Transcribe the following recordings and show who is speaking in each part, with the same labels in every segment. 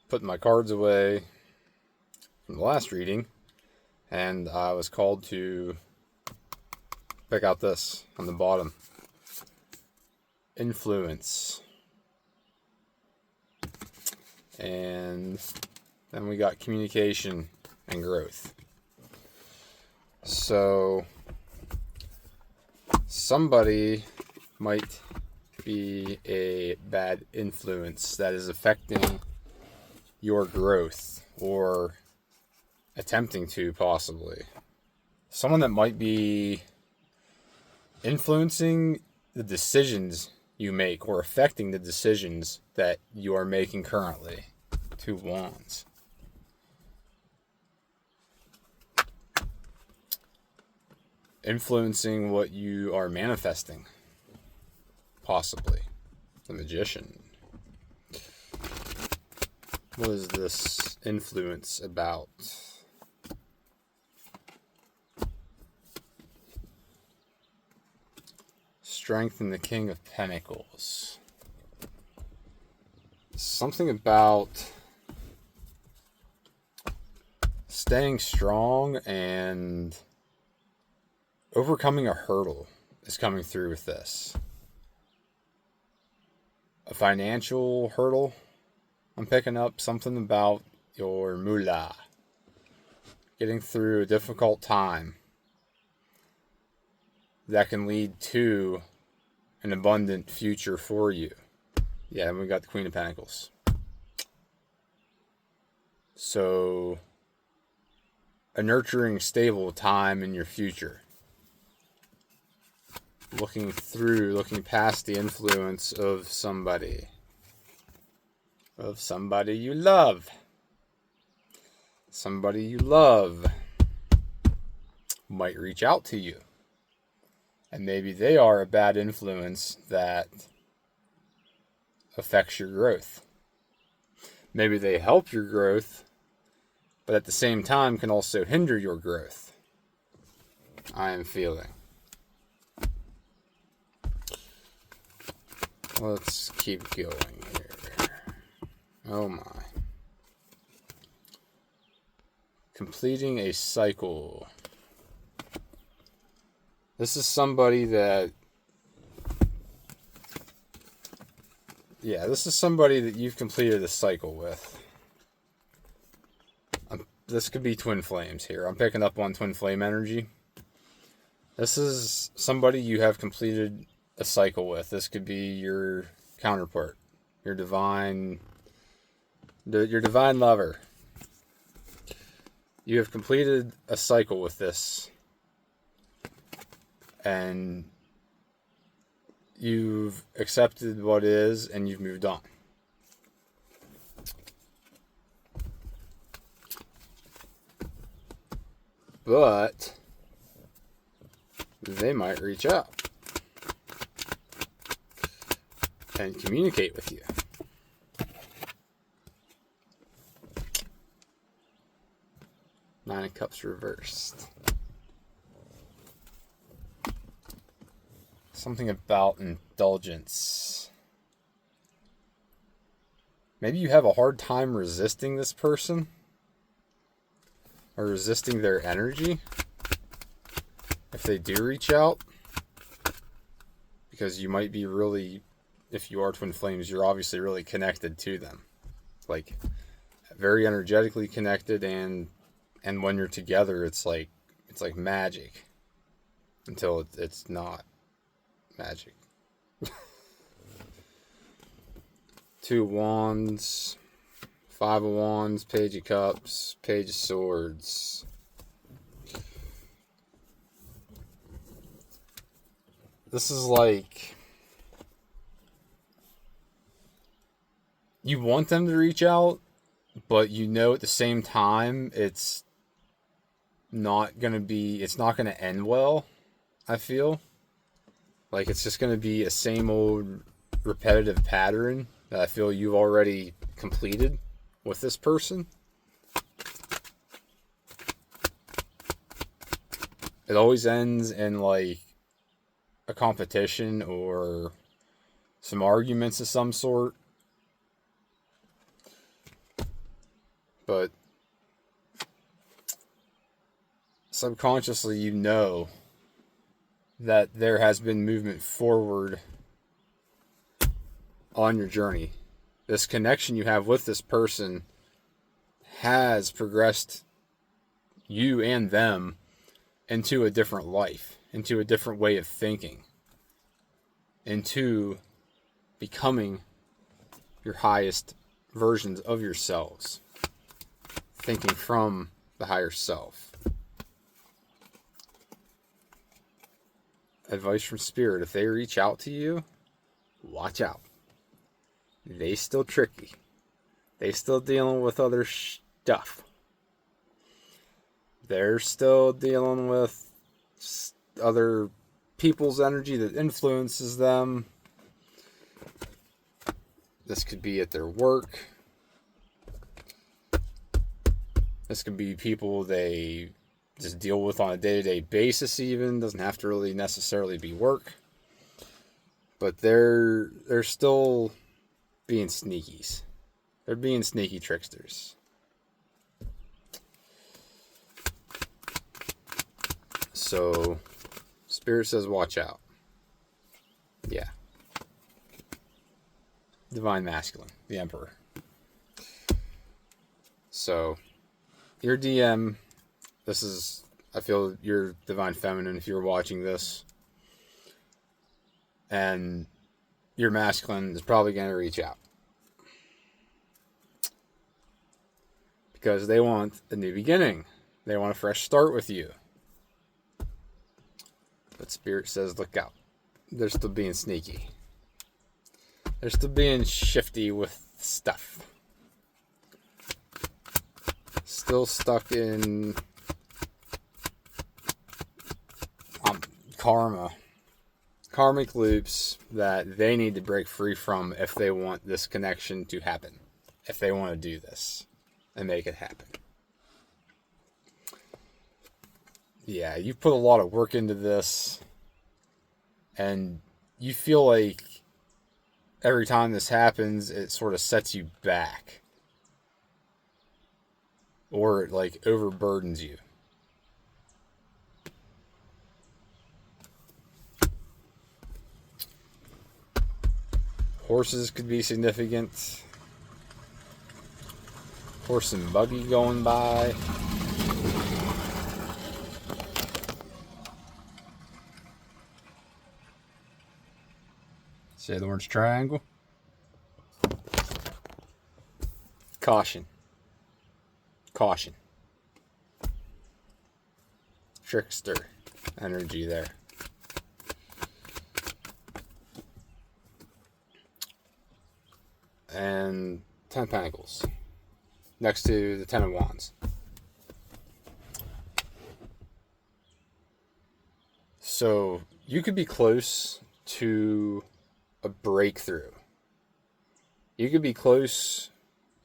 Speaker 1: putting my cards away from the last reading, and I was called to pick out this on the bottom. Influence. And then we got communication and growth. So somebody might be a bad influence that is affecting your growth or attempting to, possibly. Someone that might be influencing the decisions you make or affecting the decisions that you are making currently. 2 wands. Influencing what you are manifesting, possibly. The Magician. What is this influence about? Strength and the King of Pentacles. Something about staying strong and overcoming a hurdle is coming through with this. A financial hurdle. I'm picking up something about your moolah. Getting through a difficult time that can lead to an abundant future for you. Yeah, and we got the Queen of Pentacles. So, a nurturing, stable time in your future. Looking past the influence of somebody. Of somebody you love. Somebody you love might reach out to you. And maybe they are a bad influence that affects your growth. Maybe they help your growth, but at the same time can also hinder your growth. I am feeling. Let's keep going here. Oh my. Completing a cycle. This is somebody that... Yeah, this is somebody that you've completed a cycle with. This could be twin flames here. I'm picking up on twin flame energy. This is somebody you have completed a cycle with. This could be your counterpart, your divine lover. You have completed a cycle with this, and you've accepted what is, and you've moved on. But they might reach out and communicate with you. Nine of Cups reversed. Something about indulgence. Maybe you have a hard time resisting this person, or resisting their energy if they do reach out, because you might be really, if you are twin flames, you're obviously really connected to them, like very energetically connected, and when you're together, it's like magic until it's not magic. 2 wands, 5 of wands, Page of Cups, Page of Swords. This is like, you want them to reach out, but you know at the same time it's not going to end well, I feel. Like it's just going to be a same old repetitive pattern that I feel you've already completed with this person. It always ends in like a competition or some arguments of some sort. but subconsciously you know that there has been movement forward on your journey. This connection you have with this person has progressed you and them into a different life, into a different way of thinking, into becoming your highest versions of yourselves, thinking from the higher self. Advice from Spirit: if they reach out to you, watch out. They still tricky. They still dealing with other stuff. They're still dealing with other people's energy that influences them. This could be at their work. This could be people they just deal with on a day-to-day basis even. Doesn't have to really necessarily be work. But they're still being sneakies. They're being sneaky tricksters. So, Spirit says watch out. Yeah. Divine Masculine, the Emperor. So, your DM, this is, I feel you're Divine Feminine if you're watching this. And your Masculine is probably going to reach out. Because they want a new beginning. They want a fresh start with you. But Spirit says, look out. They're still being sneaky. They're still being shifty with stuff. Still stuck in karma. Karmic loops that they need to break free from if they want this connection to happen. If they want to do this and make it happen. Yeah, you've put a lot of work into this. And you feel like every time this happens, it sort of sets you back. Or it like overburdens you. Horses could be significant. Horse and buggy going by. Say the words triangle. Caution. Caution. Trickster energy there. And 10 Pentacles. Next to the 10 of Wands. So you could be close to a breakthrough. You could be close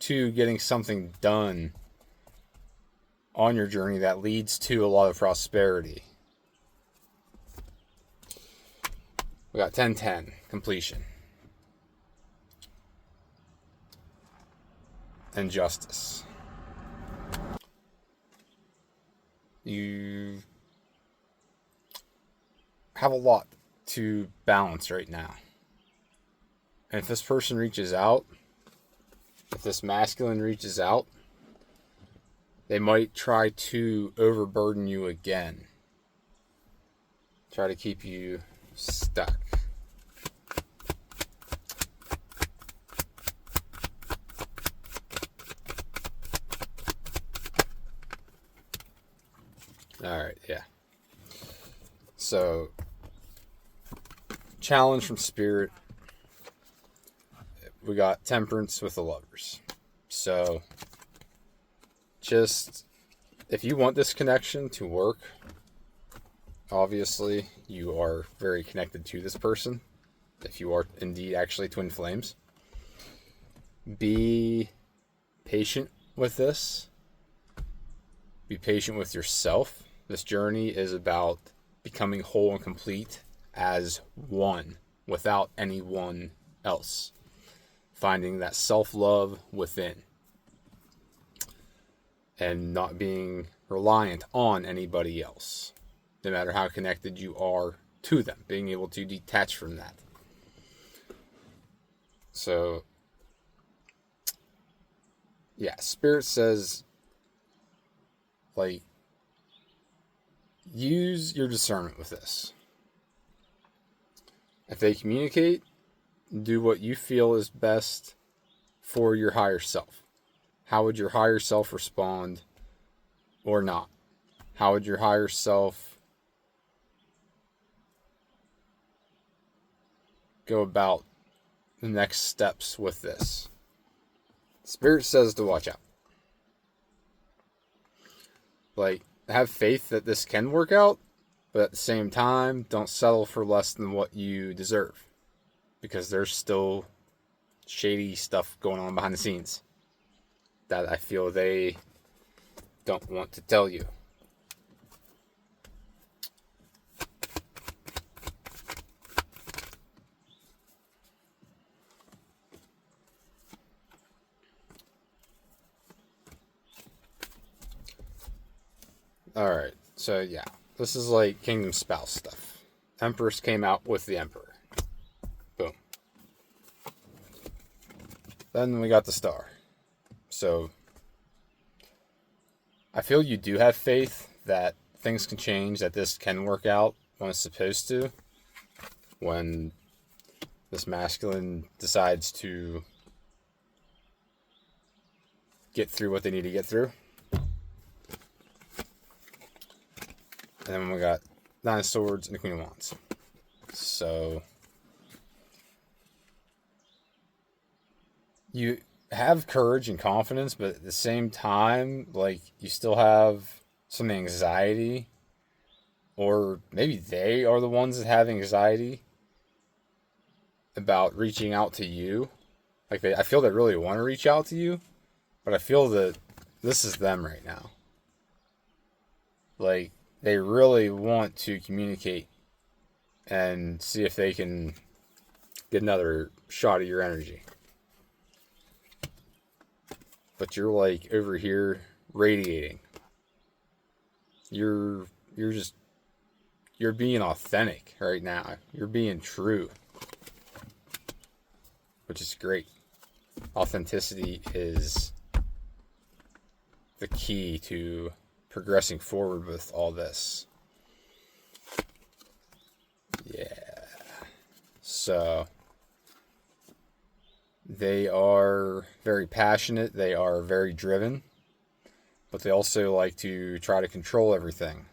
Speaker 1: to getting something done on your journey that leads to a lot of prosperity. We got 10-10, completion. And justice. You have a lot to balance right now. And if this person reaches out, if this masculine reaches out, they might try to overburden you again. Try to keep you stuck. Alright, yeah. So, challenge from Spirit. We got Temperance with the Lovers. So, just, if you want this connection to work, obviously, you are very connected to this person. If you are indeed actually twin flames. Be patient with this. Be patient with yourself. This journey is about becoming whole and complete as one, without anyone else. Finding that self-love within. and not being reliant on anybody else, no matter how connected you are to them, being able to detach from that. So, yeah, Spirit says, like, use your discernment with this. If they communicate, do what you feel is best for your higher self. How would your higher self respond or not? How would your higher self go about the next steps with this? Spirit says to watch out. Like, have faith that this can work out, but at the same time, don't settle for less than what you deserve, because there's still shady stuff going on behind the scenes that I feel they don't want to tell you. Alright, so yeah, this is like Kingdom Spouse stuff. Empress came out with the Emperor. Boom. Then we got the Star. So, I feel you do have faith that things can change, that this can work out when it's supposed to. When this masculine decides to get through what they need to get through. And then we got Nine of Swords and the Queen of Wands. So, you have courage and confidence, but at the same time, like, you still have some anxiety. Or maybe they are the ones that have anxiety about reaching out to you. Like, I feel they really want to reach out to you, but I feel that this is them right now. Like, they really want to communicate and see if they can get another shot of your energy. But you're like over here radiating. You're being authentic right now. You're being true, which is great. Authenticity is the key to progressing forward with all this. Yeah. So, they are very passionate. They are very driven. But they also like to try to control everything.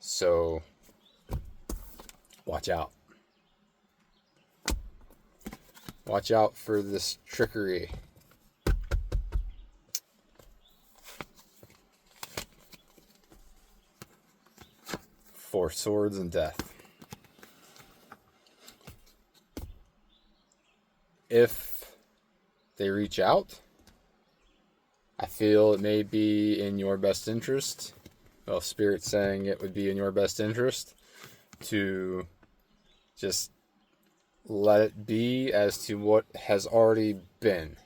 Speaker 1: So, watch out. Watch out for this trickery. Four Swords and Death. If they reach out, I feel it may be in your best interest. Well, Spirit's saying it would be in your best interest to just let it be as to what has already been.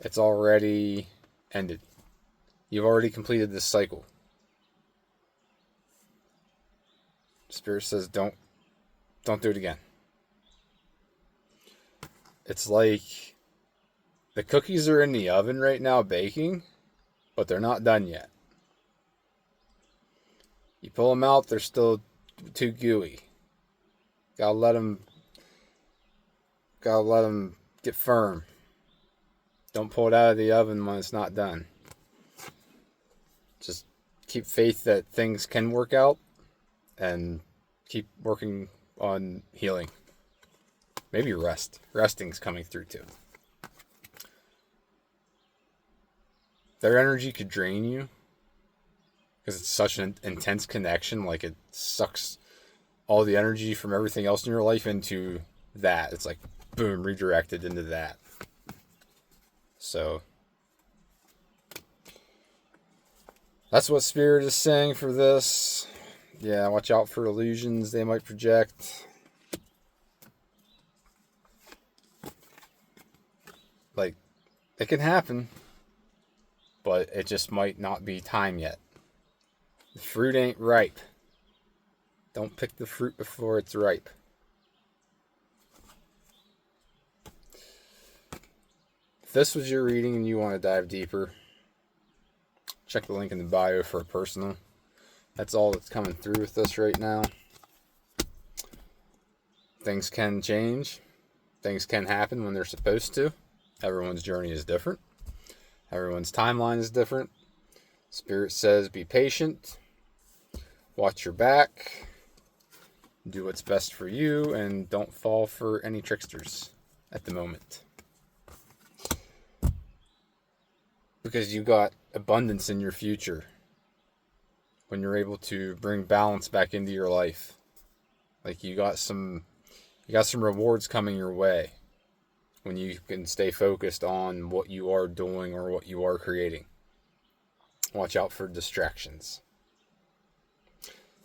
Speaker 1: It's already ended. You've already completed this cycle. Spirit says don't do it again. It's like the cookies are in the oven right now baking, but they're not done yet. You pull them out, they're still too gooey. Gotta let them get firm. Don't pull it out of the oven when it's not done. Just keep faith that things can work out and keep working on healing. Maybe rest. Resting's coming through too. Their energy could drain you because it's such an intense connection. Like, it sucks all the energy from everything else in your life into that. It's like, boom, redirected into that. So, that's what Spirit is saying for this. Yeah, watch out for illusions they might project. Like, It can happen, but it just might not be time yet. The fruit ain't ripe. Don't pick the fruit before it's ripe. If this was your reading and you want to dive deeper, check the link in the bio for a personal. That's all that's coming through with this right now. Things can change. Things can happen when they're supposed to. Everyone's journey is different. Everyone's timeline is different. Spirit says be patient. Watch your back. Do what's best for you, and don't fall for any tricksters at the moment. Because you got abundance in your future when you're able to bring balance back into your life. Like you got some rewards coming your way when you can stay focused on what you are doing or what you are creating. Watch out for distractions.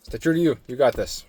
Speaker 1: Stay true to you. You got this.